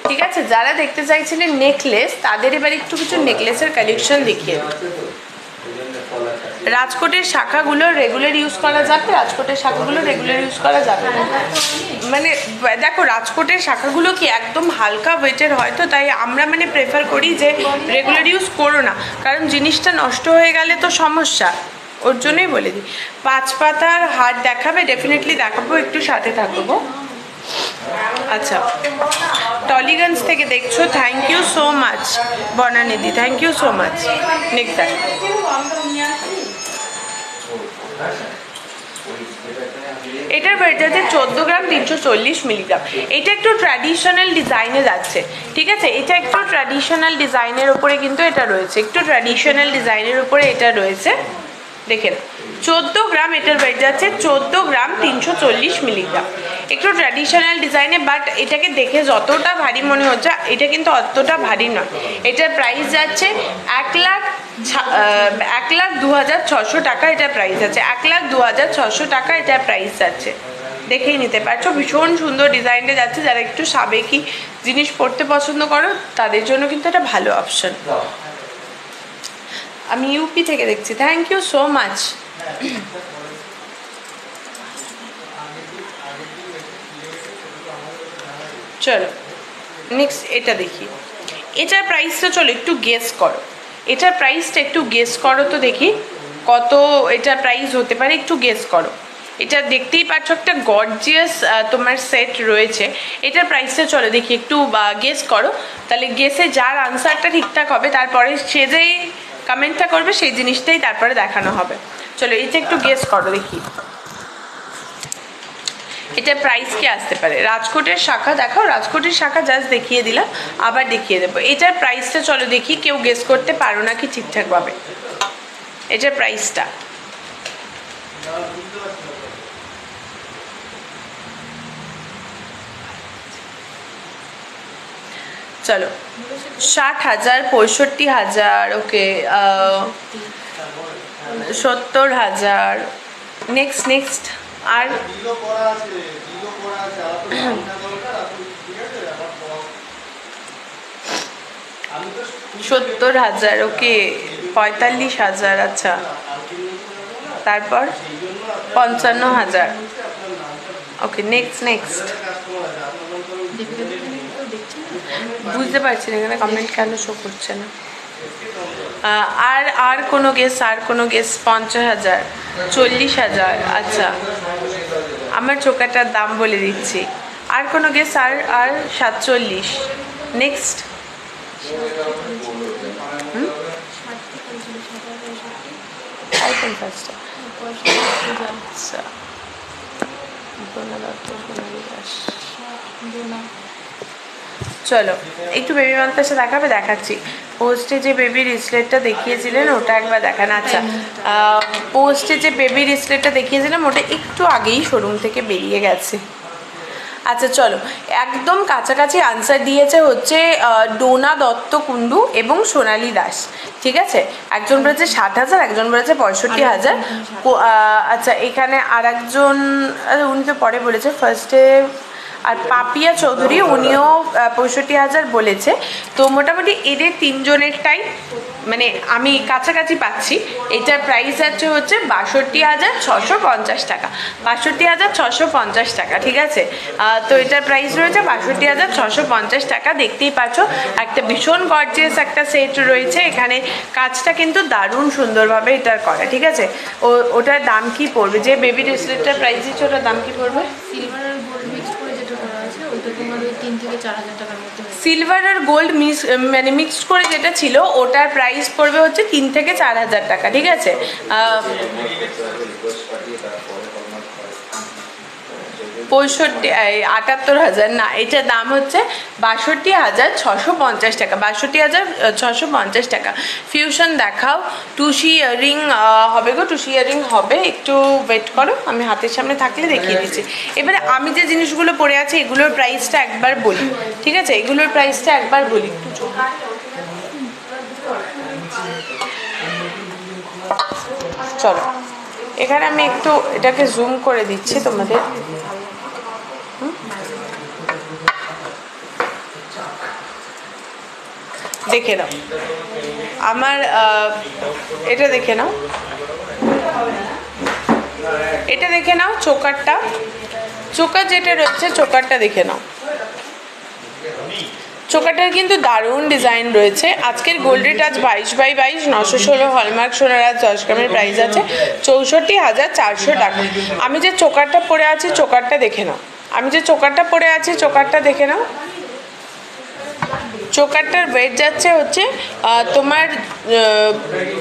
Speaker 1: ঠিক আছে, যারা দেখতে চাইছিলেন নেকলেস, তাদের এবারে একটু কিছু নেকলেসের কালেকশন দেখিয়ে দিই। রাজকোটের শাখাগুলো রেগুলার ইউজ করা যাবে, রাজকোটের শাখাগুলো রেগুলার ইউজ করা যাবে না। মানে দেখো, রাজকোটের শাখাগুলো কি একদম হালকা ওয়েটের হয়, তো তাই আমরা মানে প্রেফার করি যে রেগুলার ইউজ করো না, কারণ জিনিসটা নষ্ট হয়ে গেলে তো সমস্যা। ওর জন্যই বলে দিই। 5 পাতার হার দেখাবে? ডেফিনেটলি দেখাবো, একটু সাথে থাকবো। আচ্ছা, টলিগঞ্জ থেকে দেখছো, থ্যাংক ইউ সো মাচ বনানিদি, thank you so much. Next এটার ওয়েট যাচ্ছে 14 গ্রাম 340 মিলিগ্রাম। এটা একটু ট্র্যাডিশনাল ডিজাইনে যাচ্ছে, ঠিক আছে। এটা একটু ট্র্যাডিশনাল ডিজাইনের উপরে কিন্তু এটা রয়েছে, একটু ট্র্যাডিশনাল ডিজাইনের উপরে এটা রয়েছে। দেখেন 14 গ্রাম, এটার ওয়েট যাচ্ছে 14 গ্রাম 340 মিলিগ্রাম। একটু ট্র্যাডিশনাল ডিজাইনে, বাট এটাকে দেখে যতটা ভারী মনে হচ্ছে এটা কিন্তু অতটা ভারী নয়। এটার প্রাইস যাচ্ছে 1,02,600 টাকা। এটার প্রাইস আছে 1,02,600 টাকা। এটার প্রাইস যাচ্ছে, দেখেই নিতে পারছো। ভীষণ সুন্দর ডিজাইনটা যাচ্ছে। যারা একটু সাবেকি জিনিস পরতে পছন্দ করো তাদের জন্য কিন্তু এটা ভালো অপশন। আমি ইউপি থেকে দেখছি, থ্যাংক ইউ সো মাচ। চলো নেক্সট এটা দেখি। এটার প্রাইসটা চলো একটু গেস করো, এটার প্রাইসটা একটু গেস করো তো দেখি কত এটার প্রাইস হতে পারে, একটু গেস করো। এটা দেখতেই পাচ্ছ একটা গর্জিয়াস তোমার সেট রয়েছে। এটার প্রাইসটা চলো দেখি একটু গেস করো, তাহলে গেসে যার আনসারটা ঠিকঠাক হবে তারপরে সে যেই কমেন্টটা করবে সেই জিনিসটাই তারপরে দেখানো হবে। চলো এটা একটু গেস করো দেখি এটা প্রাইস কি আসতে পারে। রাজকোটের শাখা দেখাও, রাজকোটের শাখা জাস্ট দেখিয়ে দিলাম, আবার দেখিয়ে দেবো। এটার প্রাইসটা চলো দেখি কেউ গেস করতে পারো নাকি ঠিকঠাকভাবে এটার প্রাইসটা। চলো 60,000, 65,000, ওকে 70,000। নেক্সট নেক্সট আর 70,000, ওকে 45,000, আচ্ছা তারপর 55,000, ওকে নেক্সট নেক্সট। বুঝতে পারছি না এখানে কমেন্ট কেন শো করছে না। আর কোনো গেস, আর কোনো গেস। 50,000, 40,000, আচ্ছা আমার চোকাটার দাম বলে দিচ্ছি। আর কোনো গেস, আর 47। নেক্সট আচ্ছা চলো একটু বেবি মান্তাসা দেখাবে, দেখাচ্ছি। পোস্টে যে বেবি রিসলেটটা দেখিয়েছিলেন ওটা একবার দেখান। আচ্ছা পোস্টে যে বেবি রিসলেটটা দেখিয়েছিলাম ওটা একটু আগেই শোরুম থেকে বেরিয়ে গেছে। আচ্ছা চলো একদম কাছাকাছি আনসার দিয়েছে হচ্ছে ডোনা দত্ত কুন্ডু এবং সোনালী দাস, ঠিক আছে। একজন বলেছে 60,000, একজন বলেছে 65,000। আচ্ছা এখানে আর একজন, উনি তো পরে বলেছে ফার্স্টে। আর পাপিয়া চৌধুরী উনিও 65,000 বলেছে। তো মোটামুটি এদের তিনজনেরটাই মানে আমি কাছাকাছি পাচ্ছি। এটার প্রাইস আছে হচ্ছে 62,650 টাকা, 62,650 টাকা, ঠিক আছে। তো এটার প্রাইস রয়েছে 62,650 টাকা। দেখতেই পাচ্ছ একটা ভীষণ গর্জিয়াস একটা সেট রয়েছে এখানে। কাজটা কিন্তু দারুণ সুন্দরভাবে এটার করা, ঠিক আছে। ওটার দাম কি পড়বে, যে বেবি রিসলেটটার প্রাইস দিচ্ছে ওটার দাম কি পড়বে?
Speaker 2: সিলভার আর গোল্ড মিক্স করে যেটা করা আছে ওটা তোমার ওই 3 থেকে 4,000 টাকার মধ্যে।
Speaker 1: সিলভার আর গোল্ড মানে মিক্সড করে যেটা ছিল ওটার প্রাইস পড়বে হচ্ছে 3 থেকে 4,000 টাকা, ঠিক আছে। 78,000 না, এটার দাম হচ্ছে 62,650 টাকা, 62,650 টাকা। ফিউশন দেখাও। টুসি ইয়াররিং হবে গো, টুসি ইয়াররিং হবে, একটু ওয়েট করো, আমি হাতের সামনে থাকলে দেখিয়ে দিচ্ছি। এবারে আমি যে জিনিসগুলো পরে আছি এগুলোর প্রাইসটা একবার বলি, ঠিক আছে। এগুলোর প্রাইসটা একবার বলি। চলো এখানে আমি একটু এটাকে জুম করে দিচ্ছি তোমাদের। দেখে নাও আমার এটা দেখে নাও, এটা দেখে নাও চোকারটা, চোকার যেটা রয়েছে চোকারটা দেখে নাও। চোকারটার কিন্তু দারুণ ডিজাইন রয়েছে। আজকের গোল্ড রেট আজ 22/22, 916 হলমার্ক সোনার আজ 10 গ্রামের প্রাইস আছে 64,400 টাকা। আমি যে চোকারটা পরে আছি চোকারটা দেখে নাও, আমি যে চোকারটা পরে আছি চোকারটা দেখে নাও। চোকারটার ওয়েট যাচ্ছে হচ্ছে তোমার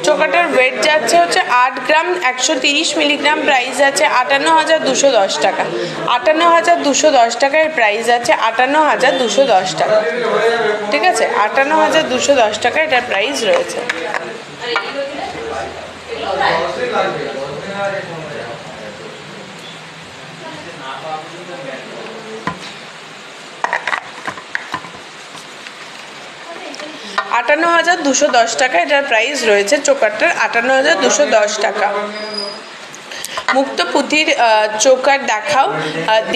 Speaker 1: চোকারটার ওয়েট যাচ্ছে হচ্ছে 8 গ্রাম 130 মিলিগ্রাম, প্রাইস আছে 58,210 টাকা। 58,210 টাকার প্রাইস আছে, 58,210 টাকা। ঠিক আছে, 58,210 টাকা এটার প্রাইস রয়েছে। $58,210 টাকা এটার প্রাইস রয়েছে চোকারটার, 58,210 টাকা। মুক্ত পুঁথির চোকার দেখাও,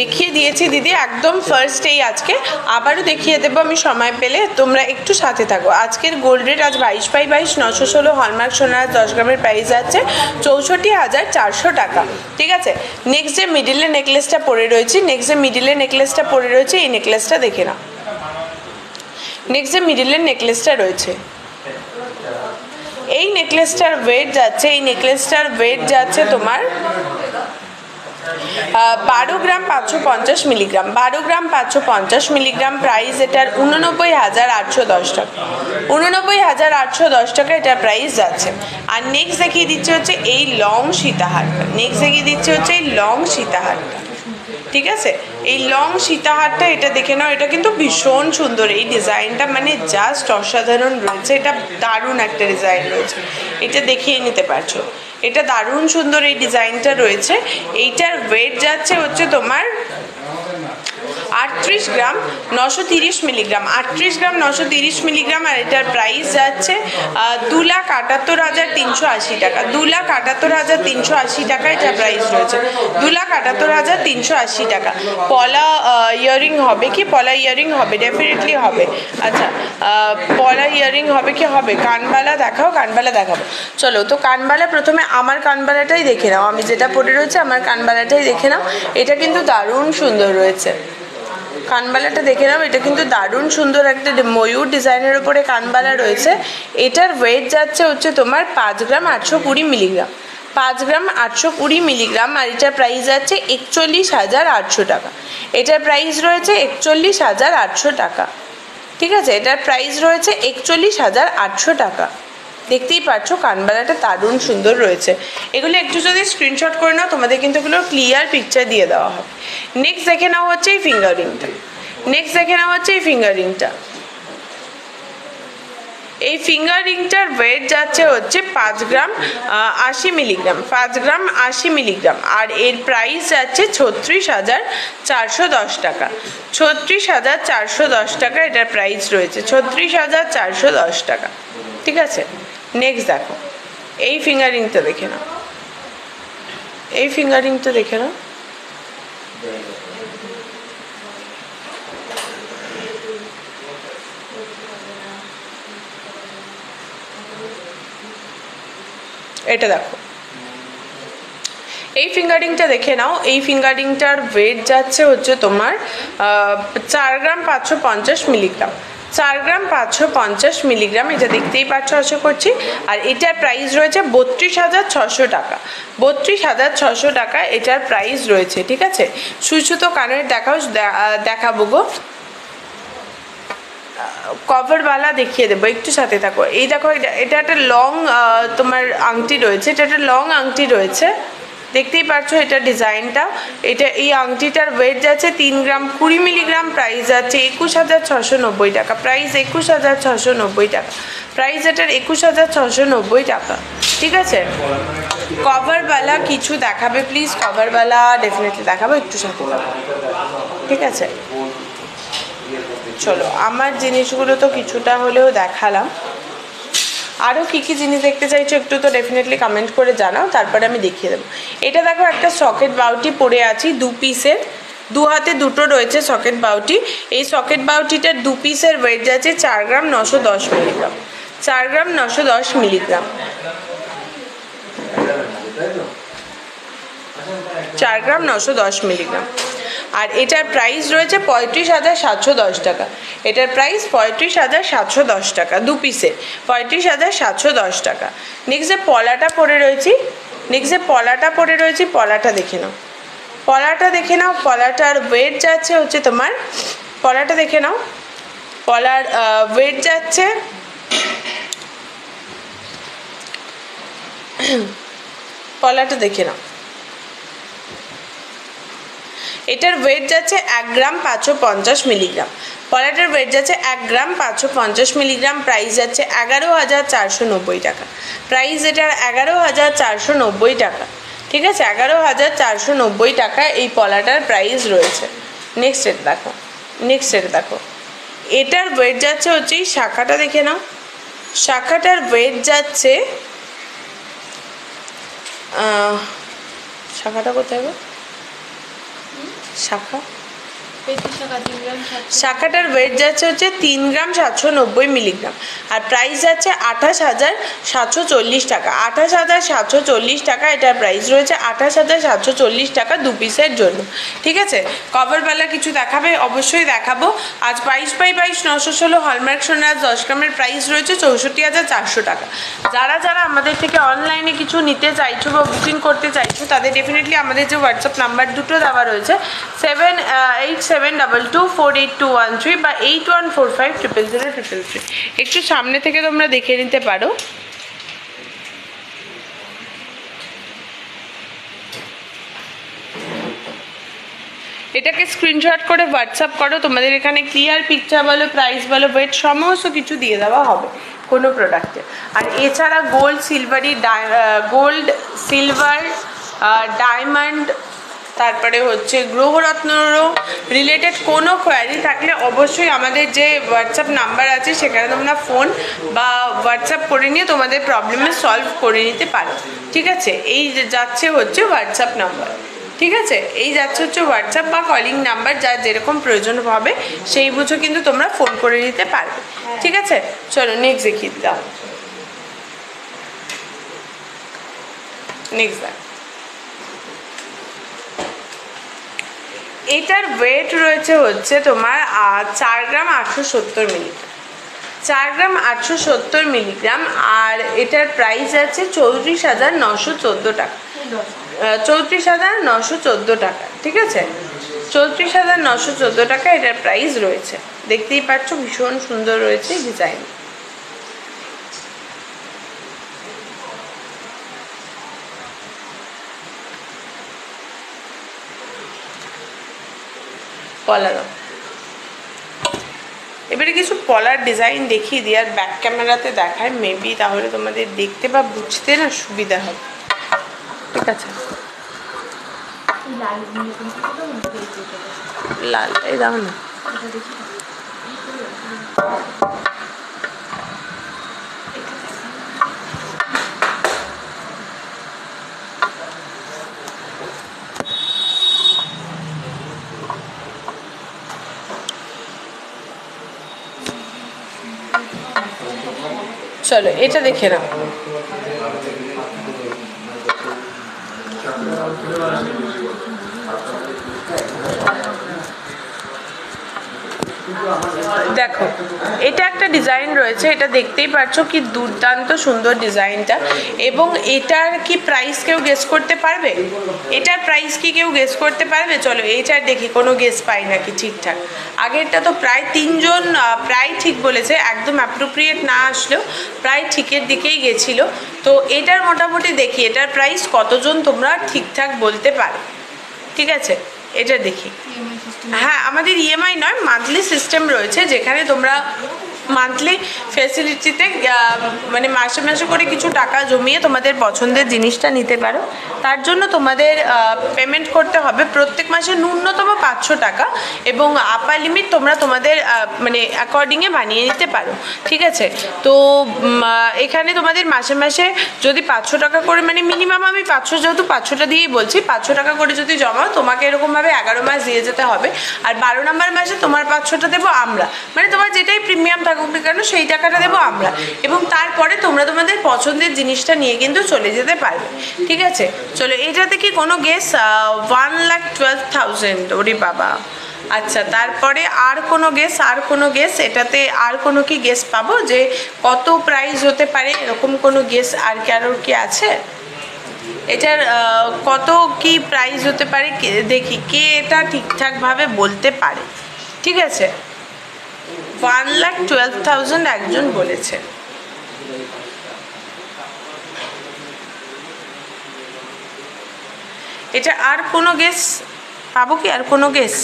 Speaker 1: দেখিয়ে দিয়েছি দিদি একদম ফার্স্টেই, আজকে আবারও দেখিয়ে দেবো আমি সময় পেলে, তোমরা একটু সাথে থাকো। আজকের গোল্ড রেট আজ 22/22 916 হলমার্ক সোনার 10 গ্রামের প্রাইস আছে 64,400 টাকা। ঠিক আছে, নেক্সট যে মিডিলের নেকলেসটা পরে রয়েছে, এই নেকলেসটা দেখে নাও। নেক্সট যে মিডিলের নেকলেসটা রয়েছে, এই নেকলেসটার ওয়েট যাচ্ছে, তোমার 12 গ্রাম 550 মিলিগ্রাম, 12 গ্রাম 550 মিলিগ্রাম, প্রাইস এটার 89,810 টাকা। 89,810 টাকা এটার প্রাইস যাচ্ছে। আর নেক্সট দেখিয়ে দিচ্ছে হচ্ছে এই লং সীতাহারটা, ঠিক আছে, এই লং সীতাহারটা এটা দেখে নাও। এটা কিন্তু ভীষণ সুন্দর, এই ডিজাইনটা মানে জাস্ট অসাধারণ রয়েছে, এটা দারুণ একটা ডিজাইন রয়েছে, এটা দেখিয়ে নিতে পারছো, এটা দারুণ সুন্দর এই ডিজাইনটা রয়েছে। এইটার ওয়েট যাচ্ছে হচ্ছে তোমার 38 গ্রাম 930 মিলিগ্রাম, 38 গ্রাম 930 মিলিগ্রাম, আর এটার প্রাইস যাচ্ছে 2,78,380 টাকা। 2,78,380 টাকা এটা প্রাইস রয়েছে, 2,78,380 টাকা। পলা ইয়ারিং হবে কি? পলা ইয়ারিং হবে, ডেফিনেটলি হবে। আচ্ছা, পলা ইয়ারিং হবে কি? হবে। কানবালা দেখাও, কানবালা দেখাবো। চলো তো কানবালা প্রথমে আমার কানবালাটাই দেখে নাও, আমি যেটা পরে রয়েছে আমার কানবালাটাই দেখে নাও। এটা কিন্তু দারুণ সুন্দর রয়েছে, কানবালাটা দেখে নাও, এটা কিন্তু দারুণ সুন্দর একটা ময়ূর ডিজাইনের উপরে কানবালা রয়েছে। এটার ওয়েট যাচ্ছে হচ্ছে তোমার 5 গ্রাম 820 মিলিগ্রাম, 5 গ্রাম 820 মিলিগ্রাম, আর এটার প্রাইস যাচ্ছে 41,800 টাকা। এটার প্রাইস রয়েছে 41,800 টাকা। ঠিক আছে, এটার প্রাইস রয়েছে 41,800 টাকা। দেখতেই পাচ্ছ কানবালাটা দারুণ সুন্দর রয়েছে। এগুলো একটু যদি স্ক্রিনশট করে নাও, তোমাদের কিন্তু এগুলো ক্লিয়ার পিকচার দিয়ে দেওয়া হবে। নেক্সট দেখে নাও হচ্ছে এই ফিঙ্গারিংটা, এই ফিঙ্গার রিংটার ওয়েট যাচ্ছে হচ্ছে 5 গ্রাম 80 মিলিগ্রাম, 5 গ্রাম 80 মিলিগ্রাম, আর এর প্রাইস যাচ্ছে 36,410 টাকা। 36,410 টাকা এটার প্রাইস রয়েছে, 36,410 টাকা। ঠিক আছে, নেক্সট দেখো এই ফিঙ্গারিংটা দেখে নাও, এটা দেখো, এই ফিঙ্গারিংটা দেখে নাও। এই ফিঙ্গারিংটার ওয়েট যাচ্ছে হচ্ছে তোমার 4 গ্রাম 550 মিলিগ্রাম, 4 গ্রাম 550 মিলিগ্রাম, এটা দেখতেই পাচ্ছ আশা করছি। আর এটার প্রাইস রয়েছে 32,600 টাকা, 32,600 টাকা এটার প্রাইস রয়েছে। ঠিক আছে, সুইচুতো কানের দেখাবো গো, কভারওয়ালা দেখিয়ে দেবো, একটু সাথে থাকো। এই দেখো, এটা একটা লং তোমার আংটি রয়েছে, এটা একটা লং আংটি রয়েছে, দেখতেই পাচ্ছ এটা ডিজাইনটা। এই আংটিটার ওয়েট যাচ্ছে 3 গ্রাম 20 মিলিগ্রাম, প্রাইস যাচ্ছে 21,690 টাকা, প্রাইস 21,690 টাকা, প্রাইস এটার 21,690 টাকা। ঠিক আছে, কভারওয়ালা কিছু দেখাবে প্লিজ, কভারওয়ালা ডেফিনেটলি দেখাবো, একটু সাথে থাকো। ঠিক আছে, চলো আমার জিনিসগুলো তো কিছুটা হলেও দেখালাম, আরও কী কী জিনিস দেখতে চাইছো একটু তো ডেফিনেটলি কমেন্ট করে জানাও, তারপরে আমি দেখিয়ে দেবো। এটা দেখো একটা সকেট বাউটি পরে আছি 2 পিসের, 2 হাতে দুটো রয়েছে সকেট বাউটি। এই সকেট বাউটিটার 2 পিসের ওয়েট যাচ্ছে 4 গ্রাম 910 মিলিগ্রাম, 4 গ্রাম 910 মিলিগ্রাম, 4 গ্রাম 910 মিলিগ্রাম। আর এটার প্রাইস রয়েছে 35,710 টাকা, এটার প্রাইস 35,710 টাকা, 2 পিসে 35,710 টাকা। নেক্সট যে পলাটা পরে রয়েছি, পলাটা দেখে নাও, পলাটার ওয়েট যাচ্ছে হচ্ছে তোমার, পলাটা দেখে নাও, পলার ওয়েট যাচ্ছে পলাটা দেখে নাও, এটার ওয়েট যাচ্ছে 1 গ্রাম 550 মিলিগ্রাম। পলাটার ওয়েট যাচ্ছে 1 গ্রাম 550 মিলিগ্রাম। প্রাইস যাচ্ছে 11,490 টাকা। প্রাইস এটার 11,490 টাকা। ঠিক আছে, 11,490 টাকা এই পলাটার প্রাইস রয়েছে। নেক্সট এটা দেখো, নেক্সট এটা দেখো, এটার ওয়েট যাচ্ছে হচ্ছে এই শাখাটা দেখে নাও, শাখাটার ওয়েট যাচ্ছে শাখাটা কোথায় গো, শাখা শাখাটার ওয়েট যাচ্ছে হচ্ছে 3 গ্রাম 790 মিলিগ্রাম। আর প্রাইস যাচ্ছে 28,740 টাকা। 28,740 টাকা এটার প্রাইস রয়েছে। 28,740 টাকা 2 পিসের জন্য। ঠিক আছে, কভারওয়ালা কিছু দেখাবে, অবশ্যই দেখাবো। আজ 22/22/916 হলমার্ক সোনার 10 গ্রামের প্রাইস রয়েছে 64,400 টাকা। যারা যারা আমাদের থেকে অনলাইনে কিছু নিতে চাইছো বা বুকিং করতে চাইছো তাদের ডেফিনেটলি আমাদের যে হোয়াটসঅ্যাপ নাম্বার দুটো দেওয়া রয়েছে 7872482113 বা 8145000033, একটু সামনে থেকে তোমরা দেখে নিতে পারো। এটাকে স্ক্রিনশট করে হোয়াটসঅ্যাপ করো, তোমাদের এখানে ক্লিয়ার পিকচার বলো, প্রাইস বলো, ওয়েট সমস্ত কিছু দিয়ে দেওয়া হবে কোনো প্রোডাক্টে। আর এছাড়া গোল্ড সিলভার ডায়মন্ড, তারপরে হচ্ছে গ্রহরত্নরও রিলেটেড কোনো কোয়ারি থাকলে অবশ্যই আমাদের যে হোয়াটসঅ্যাপ নাম্বার আছে সেখানে তোমরা ফোন বা হোয়াটসঅ্যাপ করে নিয়ে তোমাদের প্রবলেমে সলভ করে নিতে পারো। ঠিক আছে, এই যাচ্ছে হচ্ছে হোয়াটসঅ্যাপ নাম্বার। ঠিক আছে, এই যাচ্ছে হচ্ছে হোয়াটসঅ্যাপ বা কলিং নাম্বার, যার যেরকম প্রয়োজন হবে সেই বুঝো কিন্তু তোমরা ফোন করে নিতে পারবে। ঠিক আছে, চলো নেক্সট দেখিয়ে দাও। নেক্সট দেখ, এটার ওয়েট রয়েছে হচ্ছে তোমার 4 গ্রাম 870 মিলিগ্রাম। 4 গ্রাম 870 মিলিগ্রাম। আর এটার প্রাইস আছে 34,914 টাকা। 34,914 টাকা। ঠিক আছে, 34,914 টাকা এটার প্রাইস রয়েছে। দেখতেই পাচ্ছ ভীষণ সুন্দর রয়েছে ডিজাইন। পলা দাও, এবারে কিছু পলার ডিজাইন দেখিয়ে দিই আর ব্যাক ক্যামেরাতে দেখায়, মেবি তাহলে তোমাদের দেখতে বা বুঝতে না সুবিধা হবে। ঠিক আছে, লালটাই দাও না। চলো এটা দেখে নাও। দেখো এটা একটা ডিজাইন রয়েছে, এটা দেখতেই পাচ্ছ কি দুর্দান্ত সুন্দর ডিজাইনটা। এবং এটার কি প্রাইস কেউ গেস করতে পারবে? এটার প্রাইস কি কেউ গেস করতে পারবে? চলো এইটার দেখি কোনো গেস পাই নাকি ঠিকঠাক। আগেরটা তো প্রায় 3 জন প্রায় ঠিক বলেছে, একদম অ্যাপ্রোপ্রিয়েট না আসলেও প্রায় ঠিকের দিকেই গেছিলো। তো এটার মোটামুটি দেখি এটার প্রাইস কতজন তোমরা ঠিকঠাক বলতে পারো। ঠিক আছে, এটা দেখি। হ্যাঁ, আমাদের ইএমআই নয়, মান্থলি সিস্টেম রয়েছে, যেখানে তোমরা মান্থলি ফেসিলিটিতে মানে মাসে মাসে করে কিছু টাকা জমিয়ে তোমাদের পছন্দের জিনিসটা নিতে পারো। তার জন্য তোমাদের পেমেন্ট করতে হবে প্রত্যেক মাসে ন্যূনতম 500 টাকা, এবং আপার লিমিট তোমরা তোমাদের মানে অ্যাকর্ডিংয়ে বানিয়ে নিতে পারো। ঠিক আছে, তো এখানে তোমাদের মাসে মাসে যদি 500 টাকা করে, মানে মিনিমাম আমি 500, যেহেতু 500টা দিয়েই বলছি, 500 টাকা করে যদি জমাও তোমাকে এরকমভাবে 11 মাস দিয়ে যেতে হবে। আর 12 নম্বর মাসে তোমার 500টা দেবো আমরা, মানে তোমার যেটাই প্রিমিয়াম থাকুক না কেন সেই টাকাটা দেবো আমরা, এবং তারপরে তোমরা তোমাদের পছন্দের জিনিসটা নিয়ে কিন্তু চলে যেতে পারবে। ঠিক আছে, চলো এটাতে কি কোনো গেস? 1,12,000। ওরে বাবা, আচ্ছা তারপরে আর কোনো গেস? আর কোনো গেস এটাতে? আর কোনো কি গেস পাবো যে কত প্রাইস হতে পারে? এরকম কোনো গেস আর কারোর কি আছে? এটার কত কি প্রাইস হতে পারে দেখি কে এটা ঠিকঠাকভাবে বলতে পারে। ঠিক আছে, 1,12,000 একজন বলেছে। এটা আর কোনো গেস পাবো কি? আর কোনো গেস?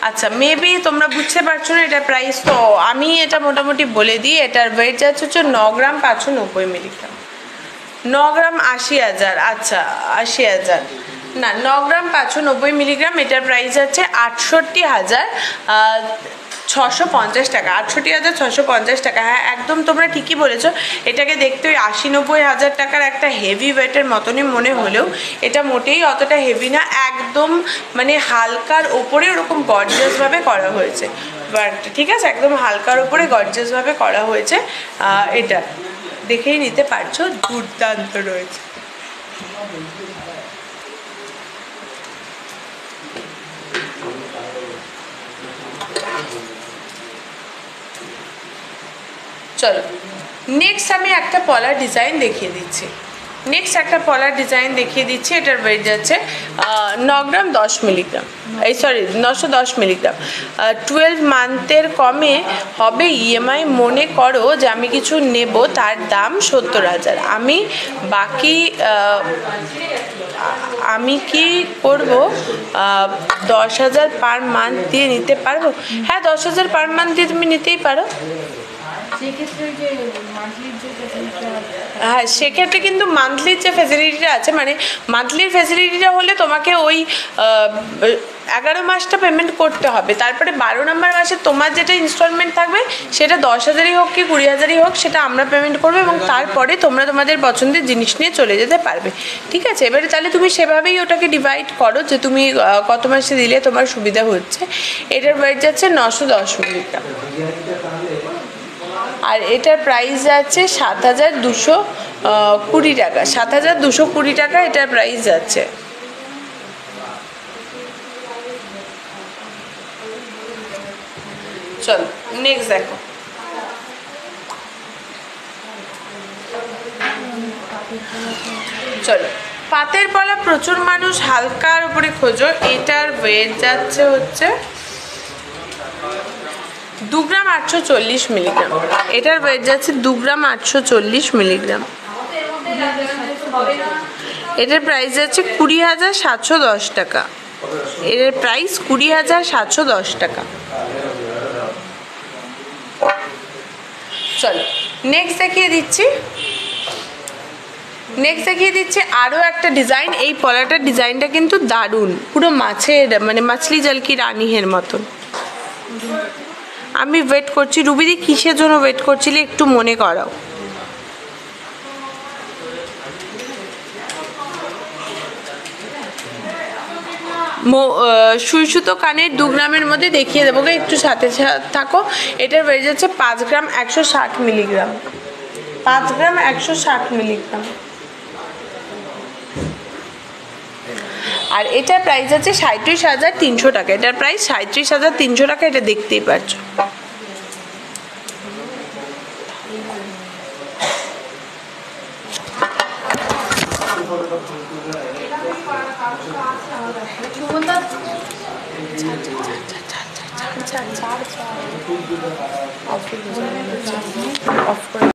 Speaker 1: আচ্ছা, মেবি তোমরা বুঝতে পারছো না এটার প্রাইস, তো আমি এটা মোটামুটি বলে দিই। এটার ওয়েট যাচ্ছে হচ্ছে 9 গ্রাম 590 মিলিগ্রাম। 9 গ্রাম 80,000। আচ্ছা, 80,000 না, 9 গ্রাম 590 মিলিগ্রাম। এটার প্রাইস আছে 68,650 টাকা। 68,650 টাকা। হ্যাঁ, একদম তোমরা ঠিকই বলেছো। এটাকে দেখতে ওই 80-90 হাজার টাকার একটা হেভি ওয়েটের মতনই মনে হলেও এটা মোটেই অতটা হেভি না, একদম মানে হালকার ওপরে ওরকম গর্জিয়াসভাবে করা হয়েছে। বাট ঠিক আছে, একদম হালকার ওপরে গর্জিয়াসভাবে করা হয়েছে। এটা দেখেই নিতে পারছো, দুর্দান্ত রয়েছে। চলো নেক্সট আমি একটা পলার ডিজাইন দেখিয়ে দিচ্ছি। এটার ওয়েট যাচ্ছে 9 গ্রাম 10 মিলিগ্রাম, এই সরি 910 মিলিগ্রাম। 12 মান্থের কমে হবে ইএমআই। মনে করো যে আমি কিছু নেব, তার দাম 70,000। আমি কি করব? 10,000 পার মান্থ দিয়ে নিতে পারবো? হ্যাঁ, 10,000 পার মান্থ দিয়ে তুমি নিতেই পারো। হ্যাঁ, সেক্ষেত্রে কিন্তু মান্থলির যে ফ্যাসিলিটিটা আছে, মানে মান্থলির ফ্যাসিলিটিটা হলে তোমাকে ওই 11 মাসটা পেমেন্ট করতে হবে। তারপরে 12 নম্বর মাসে তোমার যেটা ইনস্টলমেন্ট থাকবে সেটা 10,000ই হোক কি 20,000ই হোক, সেটা আমরা পেমেন্ট করবো এবং তারপরে তোমরা তোমাদের পছন্দের জিনিস নিয়ে চলে যেতে পারবে। ঠিক আছে, এবারে তাহলে তুমি সেভাবেই ওটাকে ডিভাইড করো যে তুমি কত মাসে দিলে তোমার সুবিধা হচ্ছে। এটার ওয়েট যাচ্ছে 910 মিলিগ্রাম। আর এটার প্রাইস যাচ্ছে 7,220 টাকা। 7,220 টাকা এটার প্রাইস যাচ্ছে। চলো নেক্সট দেখো। চলো, পাতের পলা প্রচুর মানুষ হালকার উপরে খোঁজো। এটার ওয়েট যাচ্ছে হচ্ছে 2 গ্রাম 840 মিলিগ্রাম। এটার ওয়েট যাচ্ছে 2 গ্রাম 840 মিলিগ্রাম। এটার প্রাইস যাচ্ছে 20,710 টাকা। এর প্রাইস 20,710 টাকা। চলো নেক্সট দেখিয়ে দিচ্ছি আরও একটা ডিজাইন। এই পলাটার ডিজাইনটা কিন্তু দারুণ, পুরো মাছের মানে মাছলি জল কি রানীহের মতন। আমি ওয়েট করছি। রুবিদি কিসের জন্য ওয়েট করছিলে একটু মনে করাও। সুইসুতো কানের 2 গ্রামের মধ্যে দেখিয়ে দেবো, একটু সাথে থাকো। এটার বেড়ে যাচ্ছে 5 গ্রাম 160 মিলিগ্রাম। 5 গ্রাম 160 মিলিগ্রাম। আর এটার প্রাইস আছে 37,300 টাকা। এটার প্রাইস 37,300 টাকা। এটা দেখতেই পাচ্ছ। অফ করে